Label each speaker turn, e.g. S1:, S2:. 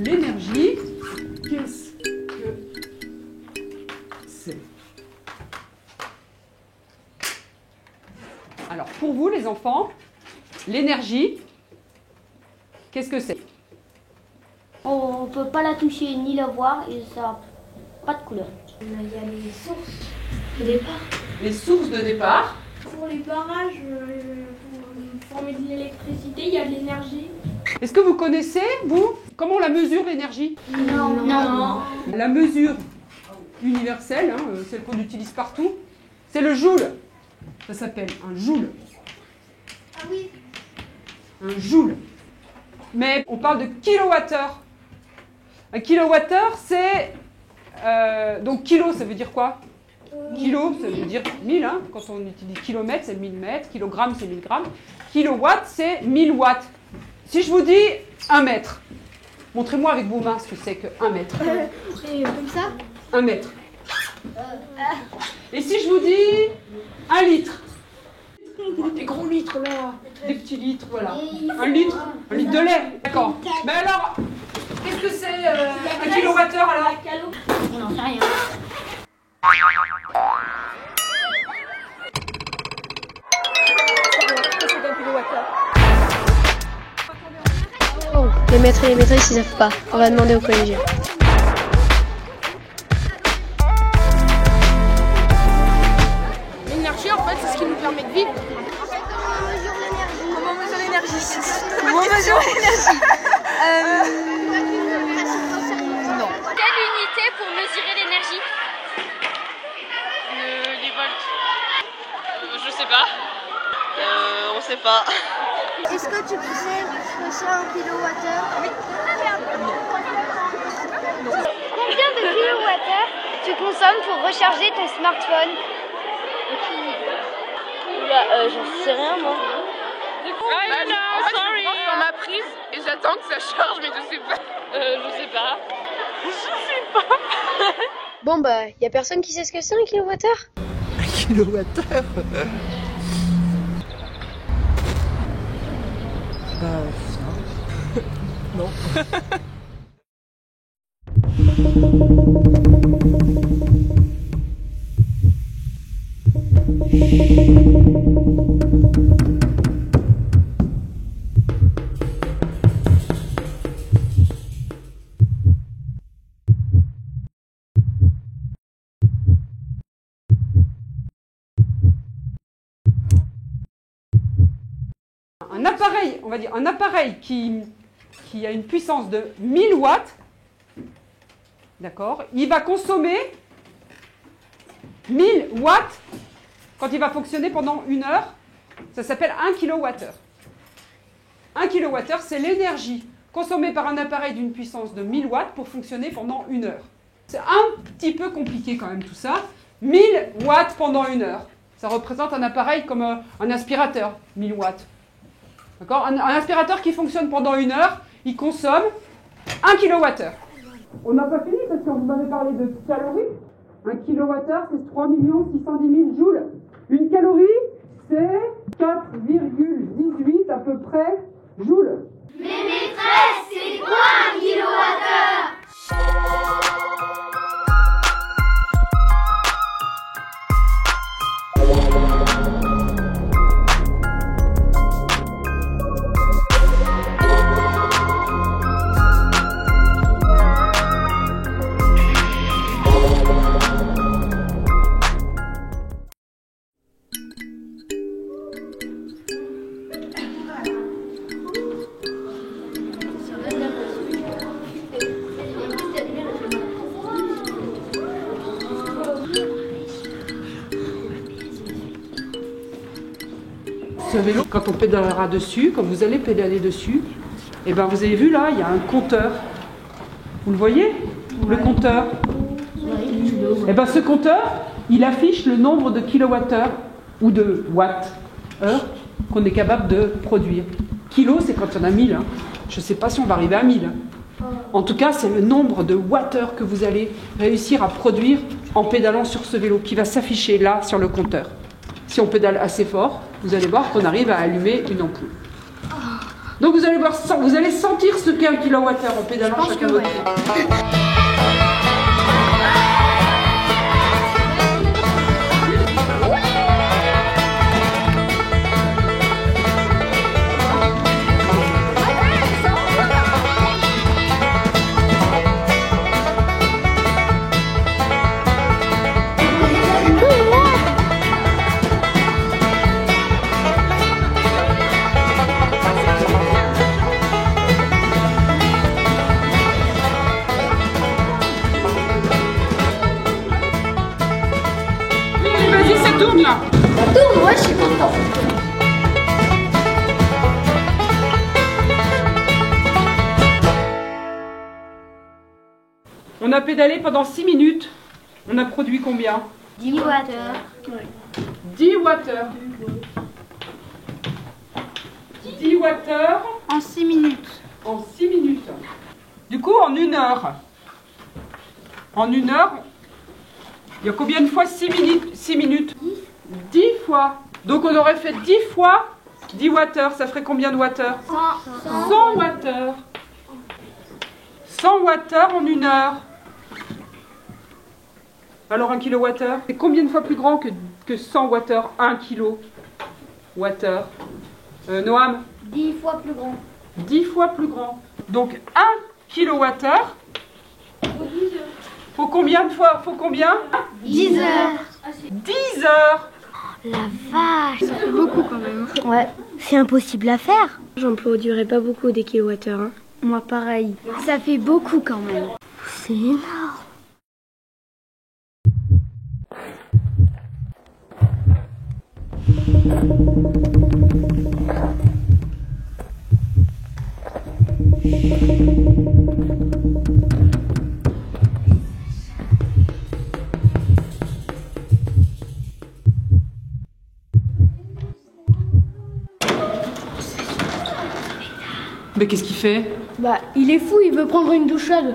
S1: L'énergie, qu'est-ce que c'est? Alors, pour vous, les enfants, l'énergie, qu'est-ce que c'est?
S2: On peut pas la toucher ni la voir et ça n'a pas de couleur.
S3: Il y a les sources de départ.
S1: Les sources de départ.
S3: Pour les barrages, pour former de l'électricité, il y a de l'énergie.
S1: Est-ce que vous connaissez, vous, comment on la mesure, l'énergie?
S3: Non.
S1: La mesure universelle, hein, celle qu'on utilise partout, c'est le joule. Ça s'appelle un joule.
S3: Ah oui.
S1: Un joule. Mais on parle de kilowattheure. Un kilowattheure, c'est... donc kilo, ça veut dire quoi? Kilo, ça veut dire 1000. Hein. Quand on utilise kilomètre, c'est 1000 mètres. Kilogramme, c'est 1000 grammes. Kilowatt, c'est 1000 watts. Si je vous dis 1 mètre, montrez-moi avec vos mains ce que c'est que 1 mètre.
S3: Comme ça?
S1: 1 mètre. Et si je vous dis 1 litre? Des gros litres là, des petits litres, voilà. 1 litre de lait, d'accord. Mais alors, qu'est-ce que c'est un kilowattheure alors?
S2: On n'en sait rien.
S4: Oh, les maîtres et les maîtresses, ils savent pas. On va demander aux collégiens.
S3: L'énergie, en fait, c'est ce qui nous permet de vivre. Comment on mesure l'énergie? Comment on mesure l'énergie? Non.
S5: Quelle unité pour mesurer l'énergie?
S6: Les volts. Je sais pas. On sait pas.
S3: Est-ce que tu sais ce que c'est un kilowattheure? Oui.
S5: Combien de kilowattheures tu consommes pour recharger ton smartphone?
S6: J'en sais rien, moi.
S7: En fait, je branche dans ma prise et j'attends que ça charge, mais je sais pas.
S6: Je sais pas.
S4: Bon bah, y a personne qui sait ce que c'est un kilowattheure?
S8: Un kilowattheure? Non.
S1: Un appareil, on va dire, un appareil qui a une puissance de 1000 watts, d'accord, il va consommer 1000 watts quand il va fonctionner pendant 1 heure. Ça s'appelle 1 kilowattheure. 1 kilowattheure, c'est l'énergie consommée par un appareil d'une puissance de 1000 watts pour fonctionner pendant 1 heure. C'est un petit peu compliqué quand même tout ça. 1000 watts pendant 1 heure. Ça représente un appareil comme un aspirateur, 1000 watts. D'accord ? Un aspirateur qui fonctionne pendant 1 heure, il consomme 1 kilowattheure. On n'a pas fini parce qu'on vous avait parlé de calories. 1 kilowattheure, c'est 3 610 000 joules. Une calorie, c'est 4,18 à peu près joules.
S5: Mais maîtresse, c'est quoi un kilowattheure?
S1: Ce vélo, quand on pédalera dessus, quand vous allez pédaler dessus, et ben vous avez vu là, il y a un compteur. Vous le voyez, le compteur? Et ben ce compteur, il affiche le nombre de kilowattheures ou de watts-heure qu'on est capable de produire. Kilo, c'est quand il y en a 1000. Hein. Je ne sais pas si on va arriver à 1000. Hein. En tout cas, c'est le nombre de watts-heure que vous allez réussir à produire en pédalant sur ce vélo qui va s'afficher là sur le compteur. Si on pédale assez fort, vous allez voir qu'on arrive à allumer une ampoule. Donc vous allez voir, vous allez sentir ce qu'est un kilowattheure en pédalant chacun votre tour. Tourne là.
S2: Ça tourne, moi je suis content.
S1: On a pédalé pendant 6 minutes. On a produit combien?
S2: 10 watts.
S1: 10 watts-heure. 10 watts-heure
S2: En 6 minutes.
S1: en 6 minutes. Du coup, en 1 heure. En 1 heure, il y a combien de fois 6 minutes? 6 minutes. 10 fois. Donc on aurait fait 10 fois 10 watts-heure. Ça ferait combien de watts-heure? 100 watts-heure. 100 watts-heure en 1 heure. Alors 1 kilowattheure, c'est combien de fois plus grand que 100 watts-heure? 1 kilowattheure. Noam?
S2: 10 fois plus grand.
S1: 10 fois plus grand. Donc 1 kilowattheure. Faut combien de fois? Faut combien?
S2: 10 heures.
S1: 10 heures.
S5: La vache,
S4: Ça fait beaucoup quand même.
S5: ouais, c'est impossible à faire.
S4: J'en produirais pas beaucoup des kilowattheures. Hein.
S5: Moi pareil.
S4: Ça fait beaucoup quand même.
S5: C'est énorme.
S1: Mais qu'est-ce qu'il fait?
S4: Bah, il est fou, il veut prendre une douche chaude.